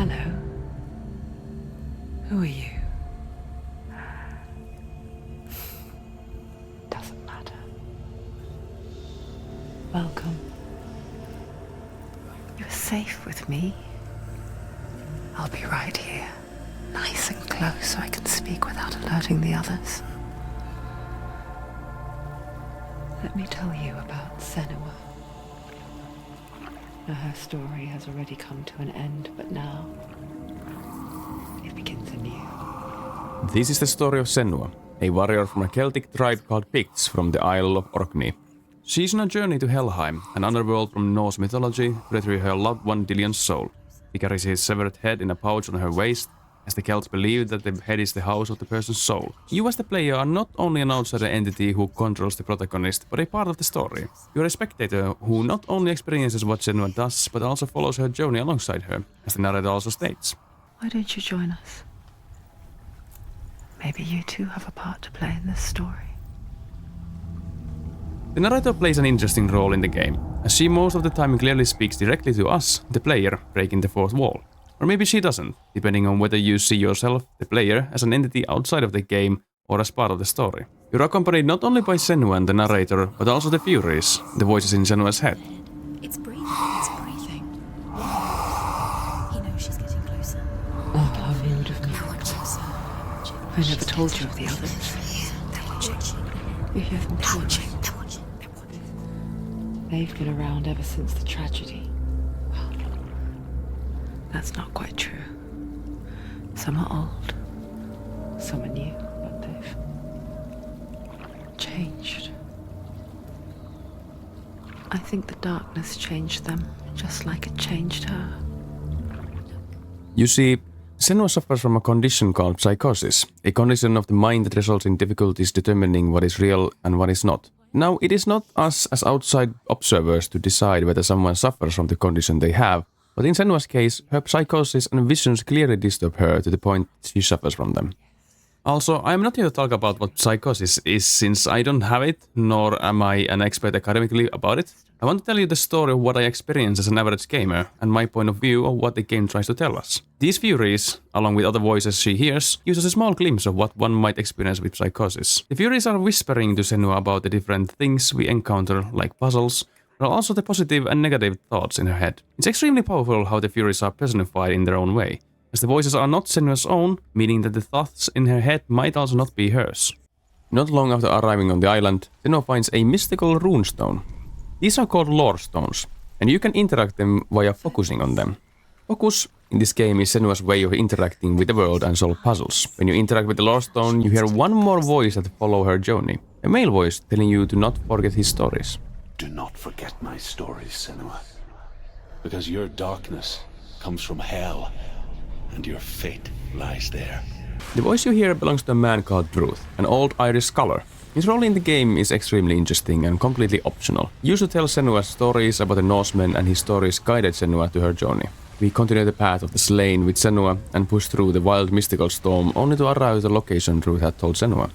Hello. Who are you? Doesn't matter. Welcome. You're safe with me. I'll be right here, nice and close so I can speak without alerting the others. Let me tell you about Senua. Her story has already come to an end, but now it begins anew. This is the story of Senua, a warrior from a Celtic tribe called Picts from the Isle of Orkney. She is on a journey to Helheim, an underworld from Norse mythology, to retrieve her loved one Dillion's soul. She carries his severed head in a pouch on her waist, as the Celts believe that the head is the house of the person's soul. You as the player are not only an outsider entity who controls the protagonist, but a part of the story. You're a spectator who not only experiences what Senua does, but also follows her journey alongside her, as the narrator also states. Why don't you join us? Maybe you too have a part to play in this story. The narrator plays an interesting role in the game, as she most of the time clearly speaks directly to us, the player, breaking the fourth wall. Or maybe she doesn't, depending on whether you see yourself, the player, as an entity outside of the game or as part of the story. You're accompanied not only by Senua and the narrator, but also the Furies, the voices in Senua's head. It's breathing, it's breathing. He knows she's getting closer. Oh, how rude of me. Closer. I never told you of the others. They're watching. You hear them They're too. watching. They're watching. They're watching. They've been around ever since the tragedy. Well, that's not quite true. Some are old, some are new, but they've changed. I think the darkness changed them, just like it changed her. You see, Senua suffers from a condition called psychosis, a condition of the mind that results in difficulties determining what is real and what is not. Now, it is not us as outside observers to decide whether someone suffers from the condition they have, but in Senua's case, her psychosis and visions clearly disturb her to the point she suffers from them. Also, I am not here to talk about what psychosis is, since I don't have it, nor am I an expert academically about it. I want to tell you the story of what I experience as an average gamer, and my point of view of what the game tries to tell us. These Furies, along with other voices she hears, use as a small glimpse of what one might experience with psychosis. The Furies are whispering to Senua about the different things we encounter, like puzzles, but also the positive and negative thoughts in her head. It's extremely powerful how the Furies are personified in their own way, as the voices are not Senua's own, meaning that the thoughts in her head might also not be hers. Not long after arriving on the island, Senua finds a mystical runestone. These are called lore stones, and you can interact them via focusing on them. Focus, in this game, is Senua's way of interacting with the world and solve puzzles. When you interact with the lore stone, you hear one more voice that follows her journey. A male voice telling you to not forget his stories. Do not forget my stories, Senua, because your darkness comes from hell, and your fate lies there. The voice you hear belongs to a man called Truth, an old Irish scholar. His role in the game is extremely interesting and completely optional. He used to tell Senua stories about the Norsemen, and his stories guided Senua to her journey. We continue the path of the slain with Senua and push through the wild mystical storm only to arrive at the location Truth had told Senua.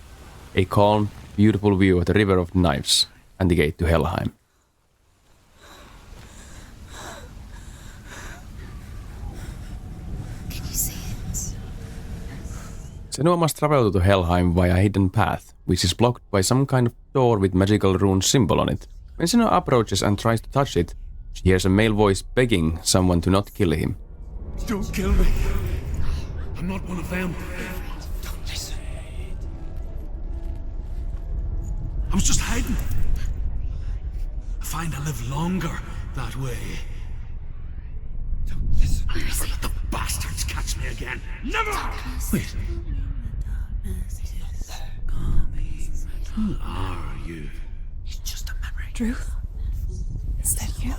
A calm, beautiful view of the River of Knives and the gate to Helheim. Can you see it? Senua must travel to Helheim via a hidden path, which is blocked by some kind of door with magical rune symbol on it. When Senua approaches and tries to touch it, she hears a male voice begging someone to not kill him. Don't kill me. I'm not one of them. Don't listen. I was just hiding. I find I live longer that way. Don't listen. I'll never let the bastards catch me again. Never! Wait. Who are you? It's just a memory. Truth? Is that you?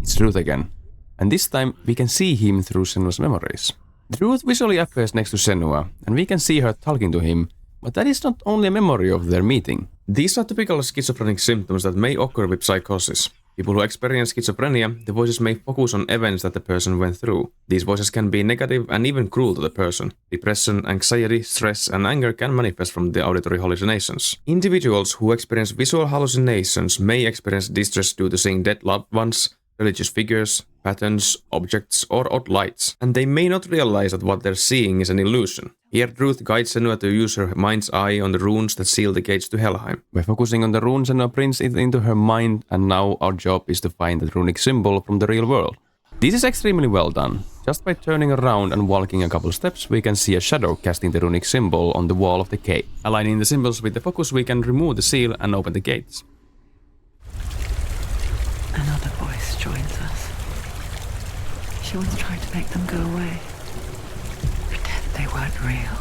It's Truth again, and this time we can see him through Senua's memories. Truth visually appears next to Senua, and we can see her talking to him, but that is not only a memory of their meeting. These are typical schizophrenic symptoms that may occur with psychosis. People who experience schizophrenia, the voices may focus on events that the person went through. These voices can be negative and even cruel to the person. Depression, anxiety, stress, and anger can manifest from the auditory hallucinations. Individuals who experience visual hallucinations may experience distress due to seeing dead loved ones, religious figures, patterns, objects, or odd lights, and they may not realize that what they're seeing is an illusion. Here, Truth guides Senua to use her mind's eye on the runes that seal the gates to Helheim. By focusing on the runes, Senua prints it into her mind, and now our job is to find the runic symbol from the real world. This is extremely well done. Just by turning around and walking a couple steps, we can see a shadow casting the runic symbol on the wall of the cave. Aligning the symbols with the focus, we can remove the seal and open the gates. Another voice joins us. She once tried to make them go away. Pretend they weren't real.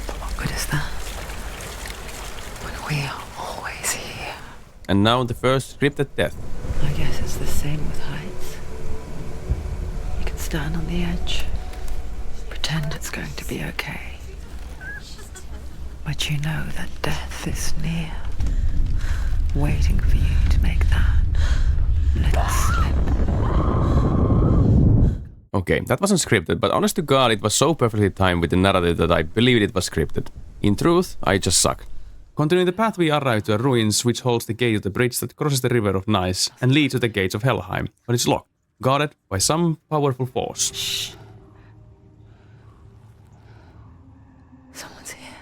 But what good is that? When we are always here. And now the first scripted death. I guess it's the same with heights. You can stand on the edge, pretend it's going to be okay. But you know that death is near, waiting for you to make that little slip. Okay, that wasn't scripted, but honest to God, it was so perfectly timed with the narrative that I believed it was scripted. In truth, I just suck. Continuing the path, we arrive to a ruins which holds the gate of the bridge that crosses the river of Nice and leads to the gates of Helheim, but it's locked, guarded by some powerful force. Shh. Someone's here.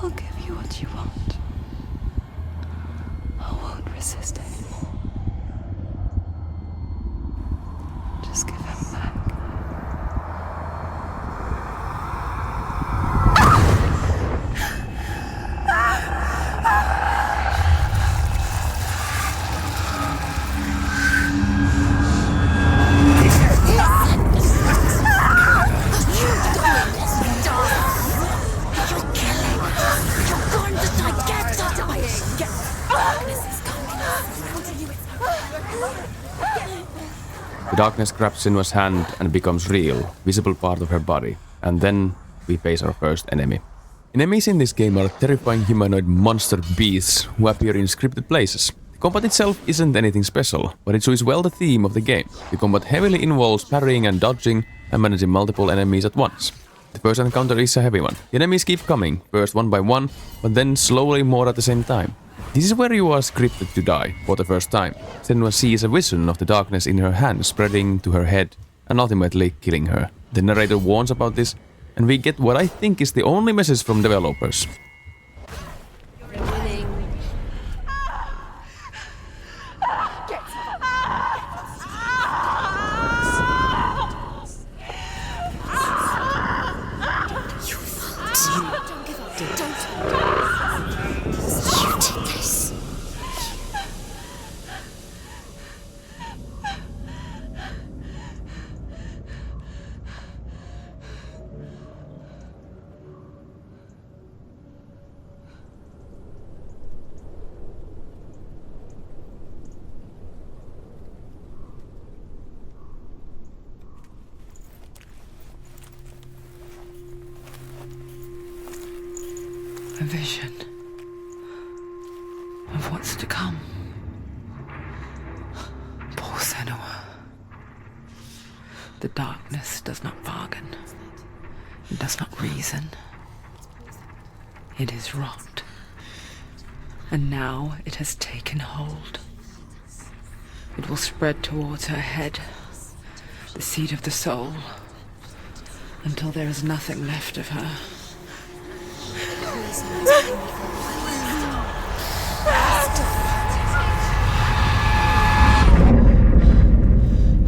I'll give you what you want. I won't resist anymore. Just give him back. The darkness grabs Senua's hand and becomes real, visible part of her body. And then we face our first enemy. Enemies in this game are terrifying humanoid monster beasts who appear in scripted places. The combat itself isn't anything special, but it shows well the theme of the game. The combat heavily involves parrying and dodging and managing multiple enemies at once. The first encounter is a heavy one. The enemies keep coming, first one by one, but then slowly more at the same time. This is where you are scripted to die for the first time. Senua sees a vision of the darkness in her hand spreading to her head and ultimately killing her. The narrator warns about this, and we get what I think is the only message from developers. A vision of what's to come. Poor Senua. The darkness does not bargain. It does not reason. It is rot. And now it has taken hold. It will spread towards her head, the seat of the soul, until there is nothing left of her.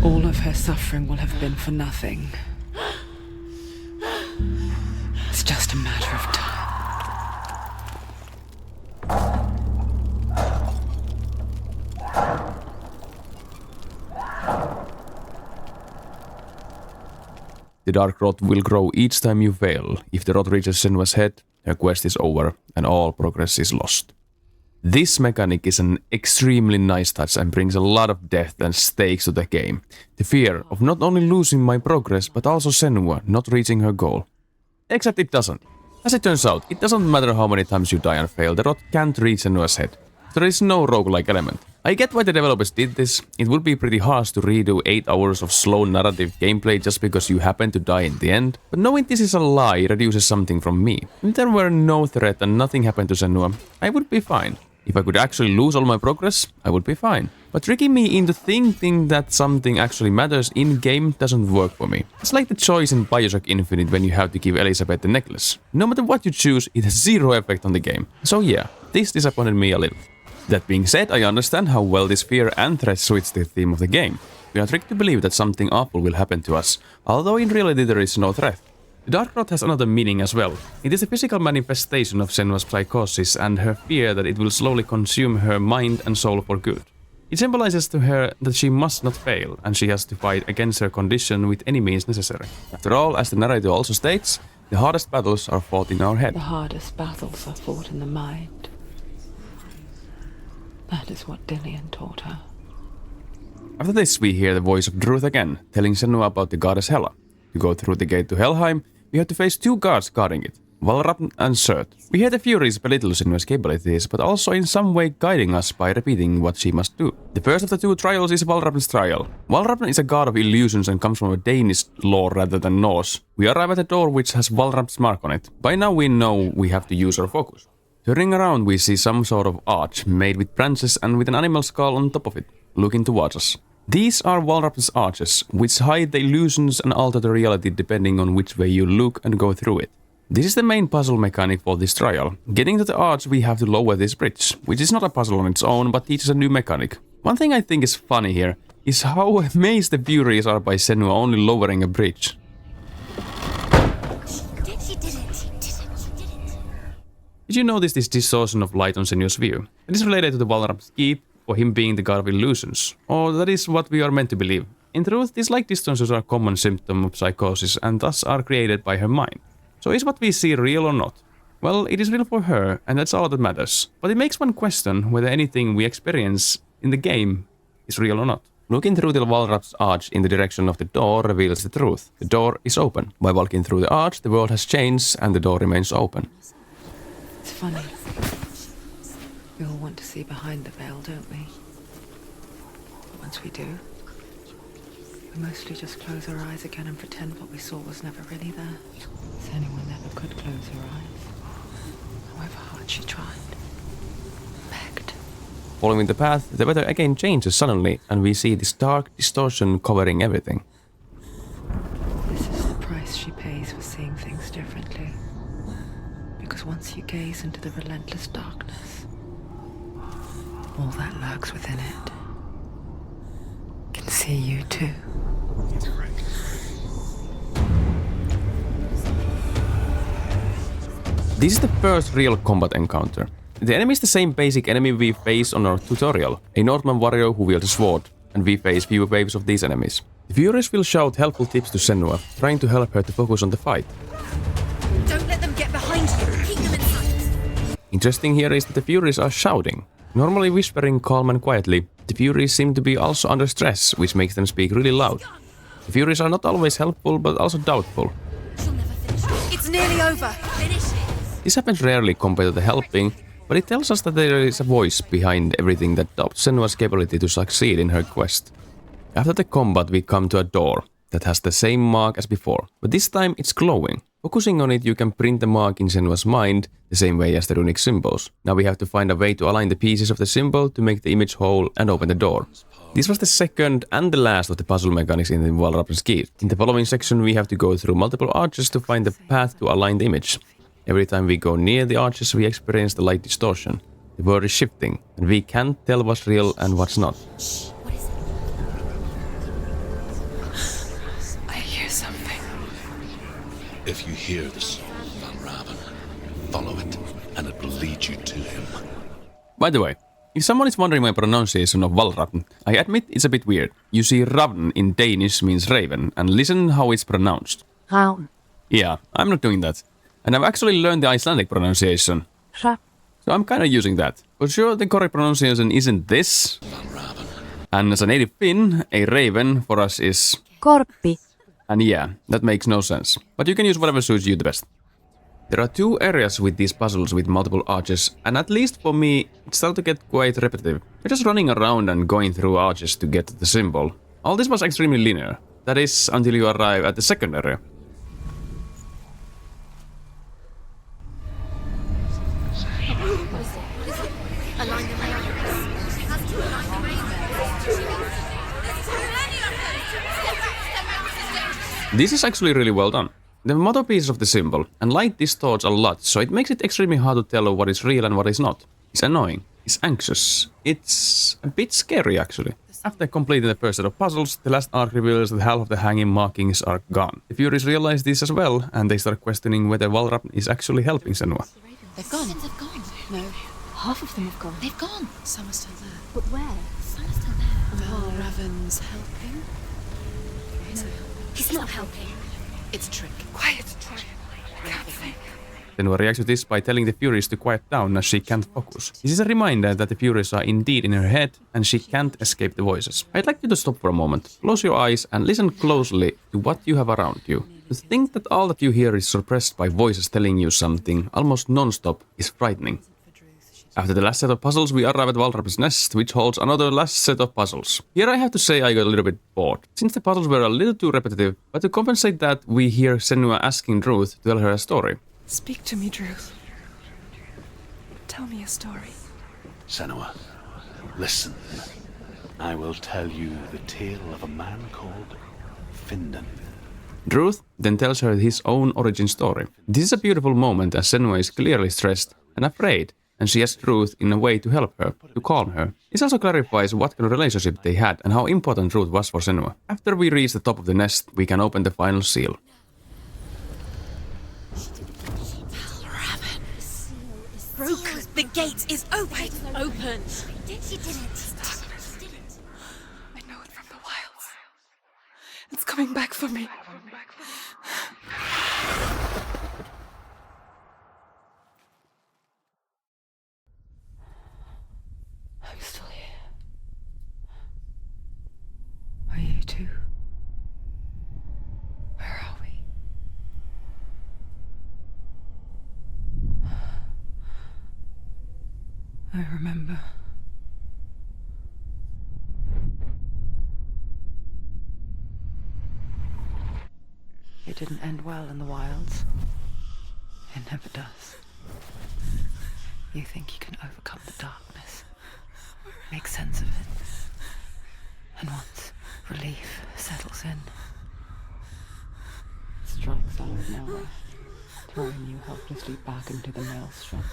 All of her suffering will have been for nothing. It's just a matter of time. The dark rod will grow each time you fail. If the rod reaches Senua's head, her quest is over and all progress is lost. This mechanic is an extremely nice touch and brings a lot of depth and stakes to the game. The fear of not only losing my progress, but also Senua not reaching her goal. Except it doesn't. As it turns out, it doesn't matter how many times you die and fail, the rod can't reach Senua's head. There is no roguelike element. I get why the developers did this. It would be pretty harsh to redo 8 hours of slow narrative gameplay just because you happen to die in the end. But knowing this is a lie reduces something from me. If there were no threat and nothing happened to Senua, I would be fine. If I could actually lose all my progress, I would be fine. But tricking me into thinking that something actually matters in-game doesn't work for me. It's like the choice in Bioshock Infinite when you have to give Elizabeth the necklace. No matter what you choose, it has zero effect on the game. So yeah, this disappointed me a little. That being said, I understand how well this fear and threat switch the theme of the game. We are tricked to believe that something awful will happen to us, although in reality there is no threat. The dark rod has another meaning as well. It is a physical manifestation of Senua's psychosis and her fear that it will slowly consume her mind and soul for good. It symbolizes to her that she must not fail, and she has to fight against her condition with any means necessary. After all, as the narrator also states, the hardest battles are fought in our head. The hardest battles are fought in the mind. That is what Dillian taught her. After this, we hear the voice of Druth again, telling Senua about the goddess Hela. To go through the gate to Helheim, we have to face 2 guards guarding it, Valravn and Surt. We hear the Furies belittle Senua's capabilities, but also in some way guiding us by repeating what she must do. The first of the 2 trials is Valravn's trial. Valravn is a god of illusions and comes from a Danish lore rather than Norse. We arrive at a door which has Valravn's mark on it. By now we know we have to use our focus. Turning around, we see some sort of arch made with branches and with an animal skull on top of it, looking towards us. These are Valravn's arches, which hide the illusions and alter the reality depending on which way you look and go through it. This is the main puzzle mechanic for this trial. Getting to the arch, we have to lower this bridge, which is not a puzzle on its own, but teaches a new mechanic. One thing I think is funny here is how amazed the Furies are by Senua only lowering a bridge. She did it. Did you notice this distortion of light on Senua's view? It is related to the Valravn's keep, or him being the god of illusions, or that is what we are meant to believe. In truth, these light distortions are a common symptom of psychosis and thus are created by her mind. So is what we see real or not? Well, it is real for her, and that's all that matters. But it makes one question whether anything we experience in the game is real or not. Looking through the Valravn's arch in the direction of the door reveals the truth. The door is open. By walking through the arch, the world has changed and the door remains open. It's funny. We all want to see behind the veil, don't we? But once we do, we mostly just close our eyes again and pretend what we saw was never really there. Senua never could close her eyes, however hard she tried. Begged. Following the path, the weather again changes suddenly, and we see this dark distortion covering everything. This is the price she pays for seeing things differently. Because once you gaze into the relentless darkness, all that lurks within it can see you too. This is the first real combat encounter. The enemy is the same basic enemy we face on our tutorial, a Northman warrior who wields a sword, and we face fewer waves of these enemies. The Furies will shout helpful tips to Senua, trying to help her to focus on the fight. Don't let them get behind you. Keep them in sight. Interesting here is that the Furies are shouting. Normally whispering calm and quietly, the Furies seem to be also under stress, which makes them speak really loud. The Furies are not always helpful, but also doubtful. She'll never finish. It's nearly over. Finish it. This happens rarely compared to the helping, but it tells us that there is a voice behind everything that doubts Senua's capability to succeed in her quest. After the combat, we come to a door that has the same mark as before, but this time it's glowing. Focusing on it, you can print the mark in Senua's mind, the same way as the runic symbols. Now we have to find a way to align the pieces of the symbol to make the image whole and open the door. This was the second and the last of the puzzle mechanics in the Valravn's Keep. In the following section, we have to go through multiple arches to find the path to align the image. Every time we go near the arches, we experience the light distortion. The world is shifting, and we can't tell what's real and what's not. What is it? I hear something. If you hear the song of Valravn, follow it, and it will lead you to him. By the way, if someone is wondering my pronunciation of Valravn, I admit it's a bit weird. You see, Ravn in Danish means raven, and listen how it's pronounced. Valravn. Yeah, I'm not doing that. And I've actually learned the Icelandic pronunciation. Ra. So I'm kind of using that. For sure, the correct pronunciation isn't this. Valravn. And as a native Finn, a raven for us is... Korppi. And yeah, that makes no sense. But you can use whatever suits you the best. There are 2 areas with these puzzles with multiple arches, and at least for me, it started to get quite repetitive. You're just running around and going through arches to get to the symbol. All this was extremely linear. That is, until you arrive at the second area. This is actually really well done. The motto piece of the symbol, and light distorts a lot, so it makes it extremely hard to tell what is real and what is not. It's annoying. It's anxious. It's a bit scary, actually. After completing the first set of puzzles, the last arc reveals that half of the hanging markings are gone. The Furies realize this as well, and they start questioning whether Valravn is actually helping Senua. They've gone. They've gone. No. Half of them have gone. They've gone. Some are still there. But where? Some are still there. Valravn's helping. He's not helping. It's a trick. Quiet. Can't think. Senua reacts to this by telling the Furies to quiet down as she can't focus. This is a reminder that the Furies are indeed in her head and she can't escape the voices. I'd like you to stop for a moment, close your eyes and listen closely to what you have around you. To think that all that you hear is suppressed by voices telling you something almost non-stop is frightening. After the last set of puzzles, we arrive at Valravn's nest, which holds another last set of puzzles. Here I have to say I got a little bit bored, since the puzzles were a little too repetitive, but to compensate that, we hear Senua asking Druth to tell her a story. Speak to me, Druth. Tell me a story. Senua, listen. I will tell you the tale of a man called Findan. Druth then tells her his own origin story. This is a beautiful moment as Senua is clearly stressed and afraid, and she asks Druth in a way to help her, to calm her. This also clarifies what kind of relationship they had and how important Druth was for Senua. After we reach the top of the nest, we can open the final seal. Valravn. Broken. The gate is open. Open. She didn't. I know it from the wilds. It's coming back for me. I'm still here. Are you too? Where are we? I remember. It didn't end well in the wilds. It never does. You think you can overcome the darkness, make sense of it, and once relief settles in, it strikes out of nowhere, throwing you helplessly back into the maelstrom,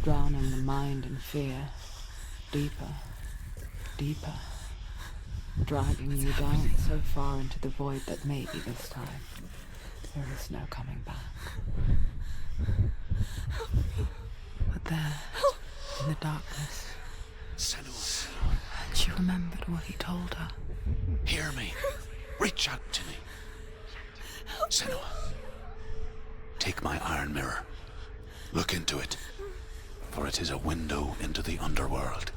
drowning the mind in fear, deeper, deeper, dragging you down so far into the void that maybe this time there is no coming back. But there, in the darkness, Senua, she remembered what he told her. hear me. Reach out to me. Senua, take my iron mirror. Look into it, for it is a window into the underworld.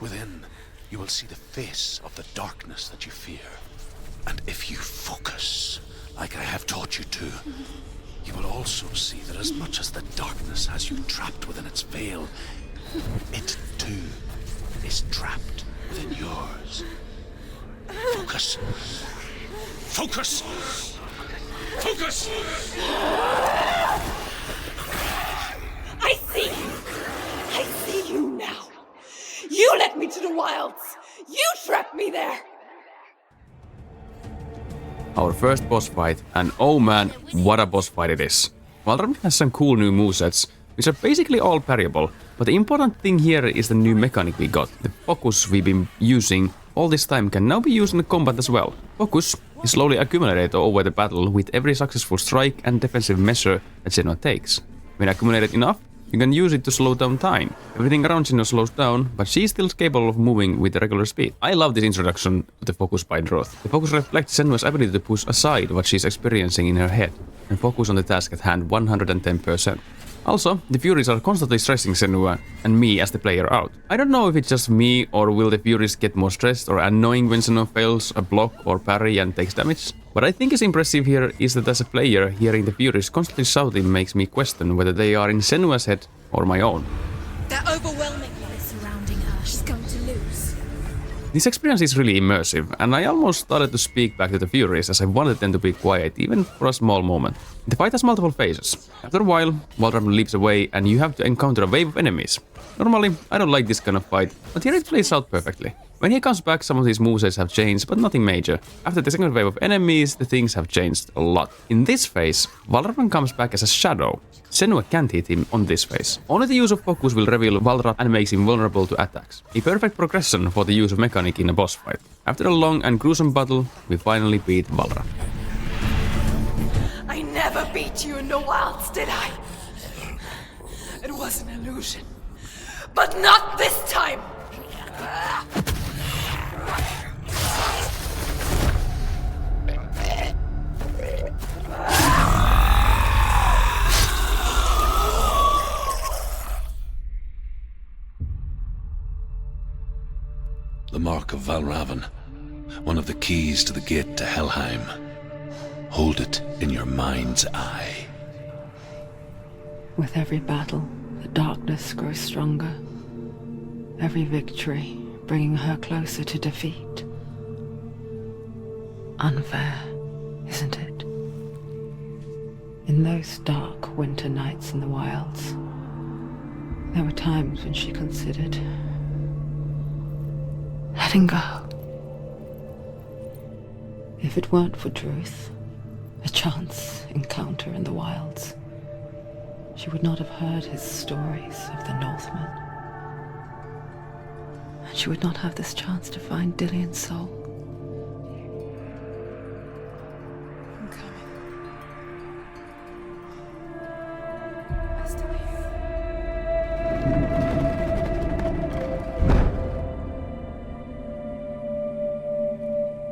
Within, you will see the face of the darkness that you fear. And if you focus, like I have taught you to, you will also see that as much as the darkness has you trapped within its veil, it too is trapped within yours. Focus. Focus! Focus! I see you! I see you now! You led me to the wilds! You trapped me there! Our first boss fight, and oh man, what a boss fight it is. Valravn has some cool new movesets, which are basically all parryable, but the important thing here is the new mechanic we got. The focus we've been using all this time can now be used in combat as well. Focus is slowly accumulated over the battle with every successful strike and defensive measure that Senua takes. When accumulated enough, You can use it to slow down time. Everything around Senua slows down, but she's still capable of moving with regular speed. I love this introduction to the focus by Droth. The focus reflects Senua's ability to push aside what she's experiencing in her head and focus on the task at hand 110%. Also, the Furies are constantly stressing Senua and me as the player out. I don't know if it's just me or will the Furies get more stressed or annoying when Senua fails a block or parry and takes damage. What I think is impressive here is that as a player, hearing the Furies constantly shouting makes me question whether they are in Senua's head or my own. They're overwhelming her. Surrounding her. She's going to lose. This experience is really immersive, and I almost started to speak back to the Furies as I wanted them to be quiet, even for a small moment. The fight has multiple phases. After a while, Valravn leaps away and you have to encounter a wave of enemies. Normally, I don't like this kind of fight, but here it plays out perfectly. When he comes back, some of his movesets have changed, but nothing major. After the second wave of enemies, the things have changed a lot. In this phase, Valravn comes back as a shadow. Senua can't hit him on this phase. Only the use of focus will reveal Valravn and makes him vulnerable to attacks. A perfect progression for the use of mechanic in a boss fight. After a long and gruesome battle, we finally beat Valravn. I never beat you in the wilds, did I? It was an illusion. But not this time! The mark of Valravn, one of the keys to the gate to Helheim. Hold it in your mind's eye. With every battle, the darkness grows stronger. Every victory bringing her closer to defeat. Unfair, isn't it? In those dark winter nights in the wilds, there were times when she considered letting go. If it weren't for Druth, a chance encounter in the wilds, she would not have heard his stories of the Northmen. And she would not have this chance to find Dillion's soul. I'm coming. I still hear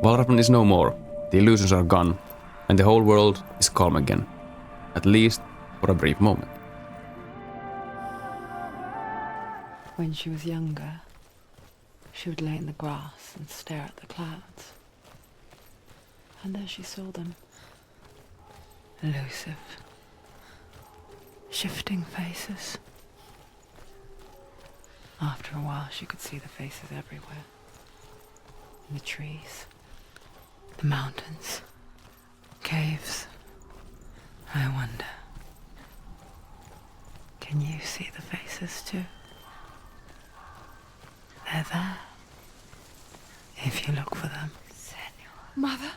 Valravn is no more, the illusions are gone, and the whole world is calm again. At least for a brief moment. When she was younger, she would lay in the grass and stare at the clouds. And there she saw them. Elusive. Shifting faces. After a while, she could see the faces everywhere. In the trees. The mountains. Caves. I wonder. Can you see the faces too? They're there. If you look for them. Mother?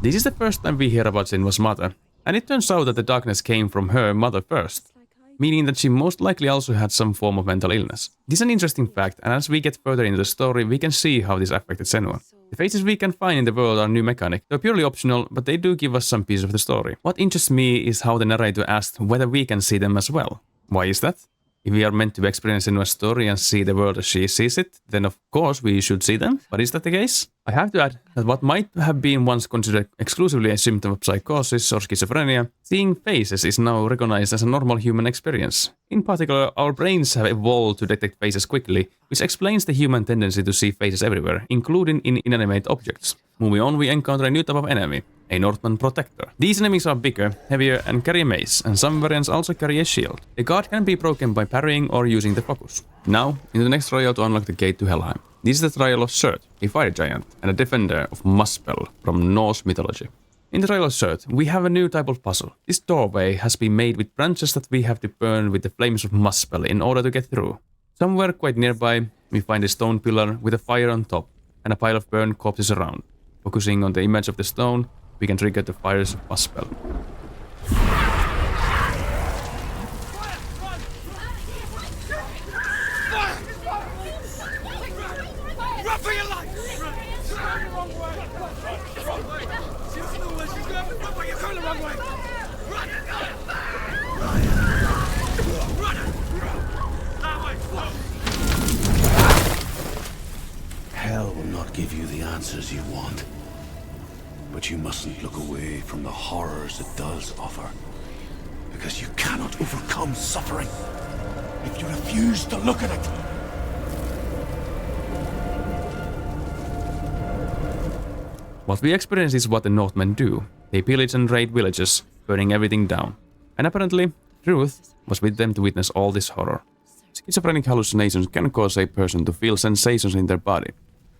This is the first time we hear about Senua's mother, and it turns out that the darkness came from her mother first, meaning that she most likely also had some form of mental illness. This is an interesting fact, and as we get further into the story, we can see how this affected Senua. The faces we can find in the world are new mechanic. They're purely optional, but they do give us some piece of the story. What interests me is how the narrator asked whether we can see them as well. Why is that? If we are meant to experience Senua's story and see the world as she sees it, then of course we should see them. But is that the case? I have to add that what might have been once considered exclusively a symptom of psychosis or schizophrenia, seeing faces is now recognized as a normal human experience. In particular, our brains have evolved to detect faces quickly, which explains the human tendency to see faces everywhere, including in inanimate objects. Moving on, we encounter a new type of enemy, a Northman protector. These enemies are bigger, heavier, and carry a mace, and some variants also carry a shield. The guard can be broken by parrying or using the focus. Now, into the next trial to unlock the gate to Helheim. This is the trial of Surt, a fire giant, and a defender of Muspel from Norse mythology. In the trial of Surt, we have a new type of puzzle. This doorway has been made with branches that we have to burn with the flames of Muspel in order to get through. Somewhere quite nearby, we find a stone pillar with a fire on top, and a pile of burned corpses around. Focusing on the image of the stone, we can trigger the fires of Muspel. give you the answers you want. But you mustn't look away from the horrors it does offer. Because you cannot overcome suffering if you refuse to look at it. What we experience is what the Northmen do. They pillage and raid villages, burning everything down. And apparently, Ruth was with them to witness all this horror. Schizophrenic hallucinations can cause a person to feel sensations in their body.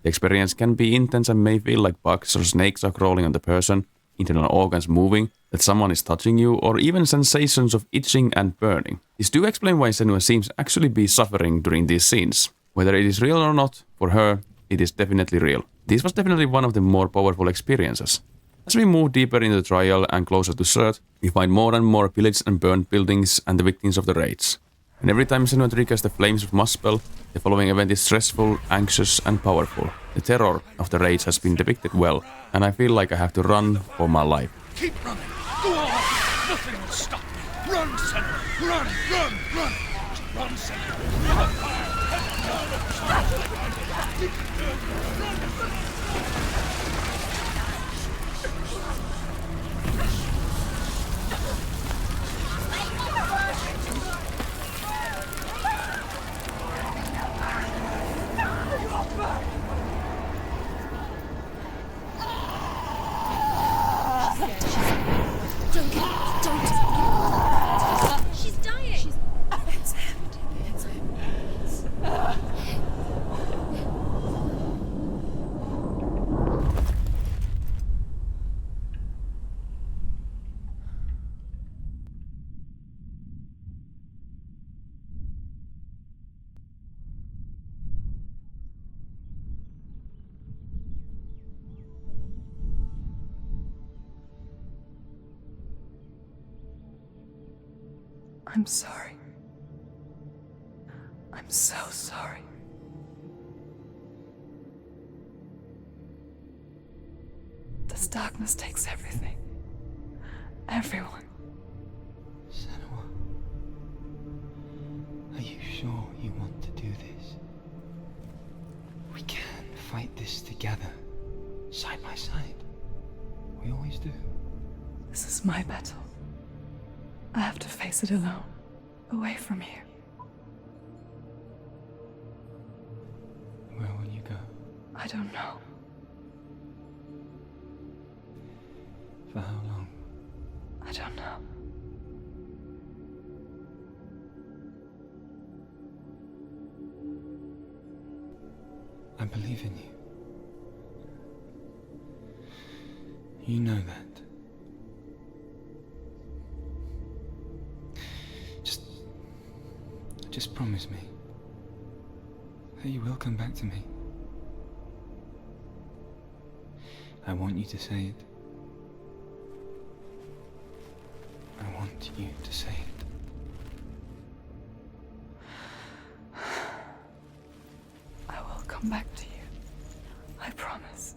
The experience can be intense and may feel like bugs or snakes are crawling on the person, internal organs moving, that someone is touching you, or even sensations of itching and burning. This do explain why Senua seems actually be suffering during these scenes. Whether it is real or not, for her, it is definitely real. This was definitely one of the more powerful experiences. As we move deeper into the trial and closer to Surt, we find more and more pillaged and burned buildings and the victims of the raids. And every time Senua triggers the flames of Muspel, the following event is stressful, anxious, and powerful. The terror of the raids has been depicted well, and I feel like I have to run for my life. Keep running. Go on. Nothing will stop you. Run, Senua. Run, run, run. Just run, Senua. She's dying. It's him. It's him. I'm sorry. I'm so sorry. This darkness takes everything. Everyone. Senua, are you sure you want to do this? We can fight this together, side by side. We always do. This is my battle. I have to face it alone, away from here. Where will you go? I don't know. For how long? I don't know. I believe in you. You know that. Just promise me that you will come back to me. I want you to say it. I want you to say it. I will come back to you. I promise.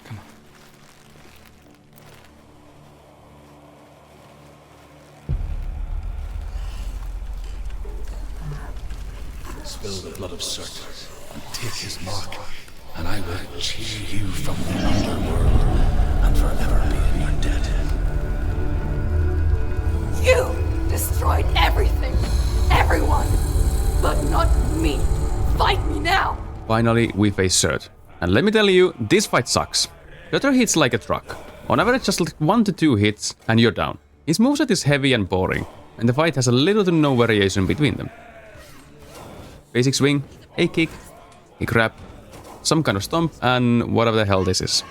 Come on. Spill the blood of Surt and take his mark, and I will cheer you from the underworld and forever be in your debt. You destroyed everything, everyone, but not me. Fight me now. Finally, we face Surt. And let me tell you, this fight sucks. Piotr hits like a truck. On average, just like 1 to 2 hits, and you're down. His moveset is heavy and boring, and the fight has a little to no variation between them. Basic swing, a kick, a grab, some kind of stomp, and whatever the hell this is.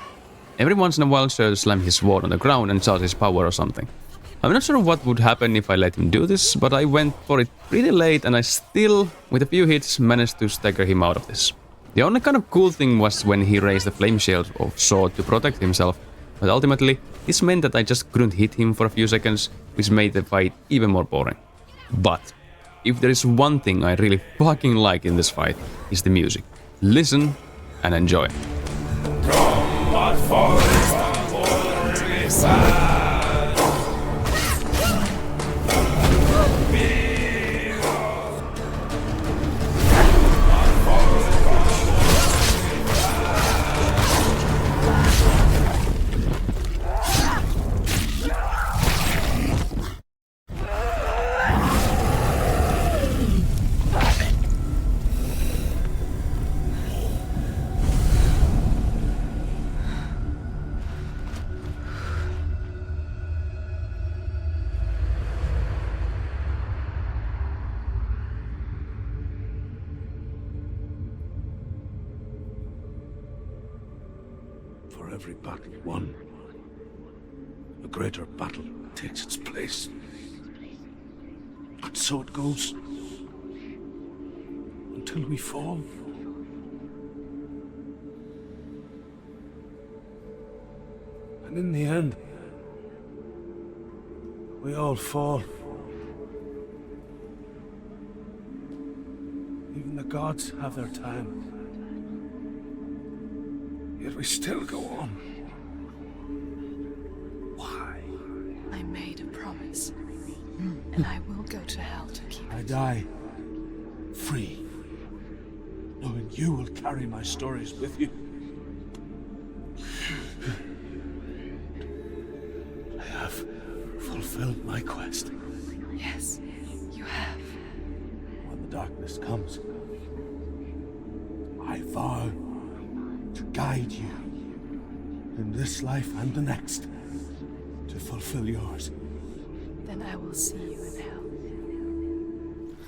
Every once in a while, Surt slams his sword on the ground and charges power or something. I'm not sure what would happen if I let him do this, but I went for it pretty late and I still, with a few hits, managed to stagger him out of this. The only kind of cool thing was when he raised the flame shield or sword to protect himself, but ultimately, this meant that I just couldn't hit him for a few seconds, which made the fight even more boring. But if there is one thing I really fucking like in this fight, is the music. Listen and enjoy. every battle won, a greater battle takes its place. And so it goes. Until we fall. And in the end, we all fall. Even the gods have their time. Yet we still go on. Why? I made a promise. And I will go to hell to keep I it. die free, knowing you will carry my stories with you. I have fulfilled my quest. Yes, you have. When the darkness comes, I vow to guide you in this life and the next to fulfill yours. Then I will see you in hell.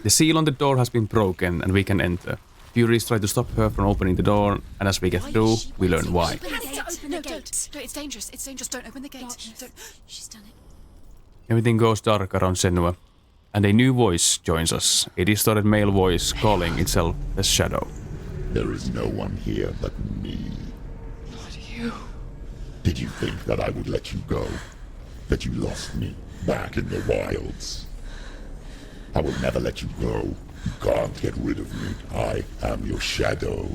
The seal on the door has been broken and we can enter. Furies try to stop her from opening the door, and as we get through, we learn why. Open the gate. No, don't. No, it's dangerous. It's dangerous. Don't open the gate. Don't. She's done it. Everything goes dark around Senua, and a new voice joins us. A distorted male voice calling itself the Shadow. There is no one here but me. Not you. Did you think that I would let you go? That you lost me back in the wilds? I will never let you go. You can't get rid of me. I am your shadow.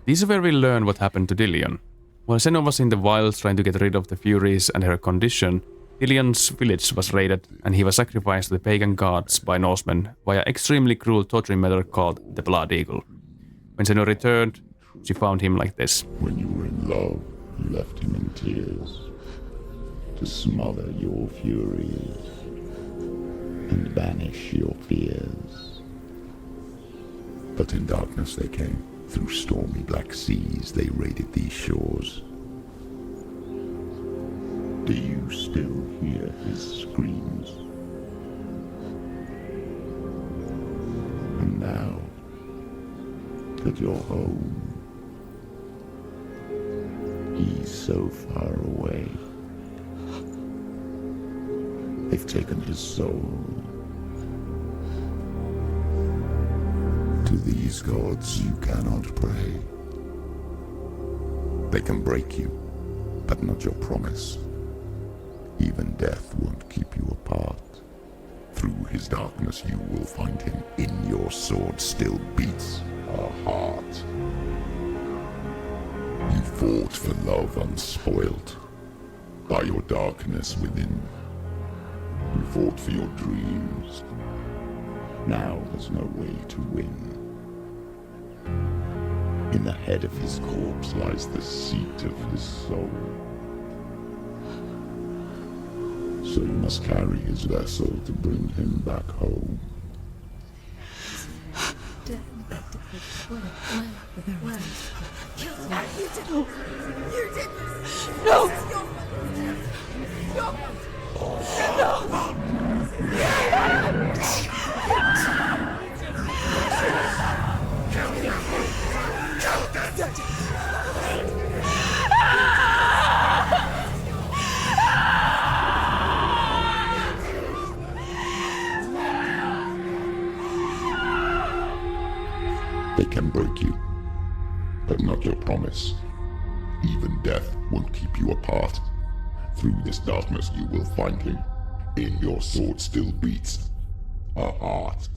This is where we learn what happened to Dillion. While Senua was in the wilds trying to get rid of the Furies and her condition, Dillion's village was raided and he was sacrificed to the pagan gods by Norsemen via extremely cruel torturing method called the Blood Eagle. When Senua returned, she found him like this. When you were in love, you left him in tears to smother your furies and banish your fears. But in darkness they came. Through stormy black seas they raided these shores. Do you still hear his screams? And now that you're home, he's so far away. They've taken his soul. To these gods you cannot pray. They can break you, but not your promise. Even death won't keep you apart. Through his darkness you will find him. In your sword still beats a heart. You fought for love unspoilt by your darkness within. You fought for your dreams. Now there's no way to win. In the head of his corpse lies the seat of his soul. So you must carry his vessel to bring him back home. They can break you, but not your promise. Even death won't keep you apart. Through this darkness you will find him. In your sword still beats a heart.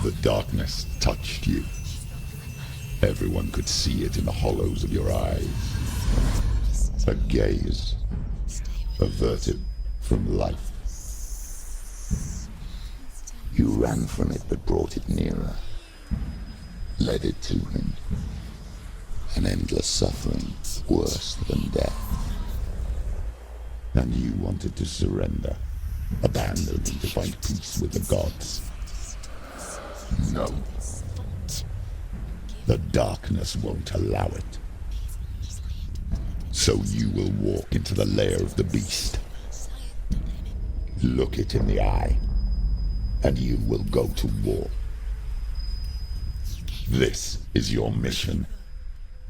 The darkness touched you. Everyone could see it in the hollows of your eyes. A gaze averted from life. You ran from it but brought it nearer. Led it to him. An endless suffering worse than death. And you wanted to surrender. Abandoned to find peace with the gods. No. The darkness won't allow it. So you will walk into the lair of the beast. Look it in the eye, and you will go to war. This is your mission.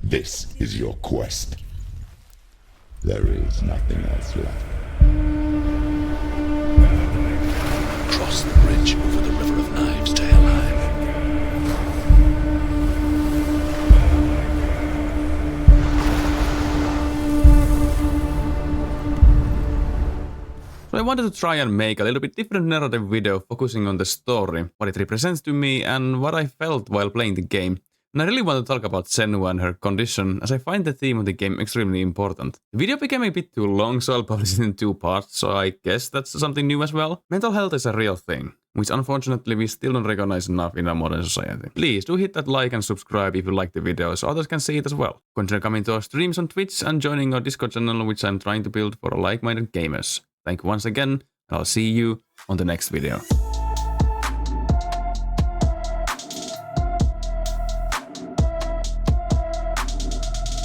This is your quest. There is nothing else left. Cross the bridge over the River of Knives to Helheim. So I wanted to try and make a little bit different narrative video focusing on the story, what it represents to me, and what I felt while playing the game. And I really want to talk about Senua and her condition, as I find the theme of the game extremely important. The video became a bit too long, so I'll publish it in 2 parts, so I guess that's something new as well. Mental health is a real thing, which unfortunately we still don't recognize enough in our modern society. Please do hit that like and subscribe if you like the video, so others can see it as well. Consider coming to our streams on Twitch and joining our Discord channel, which I'm trying to build for like-minded gamers. Thank you once again, and I'll see you on the next video.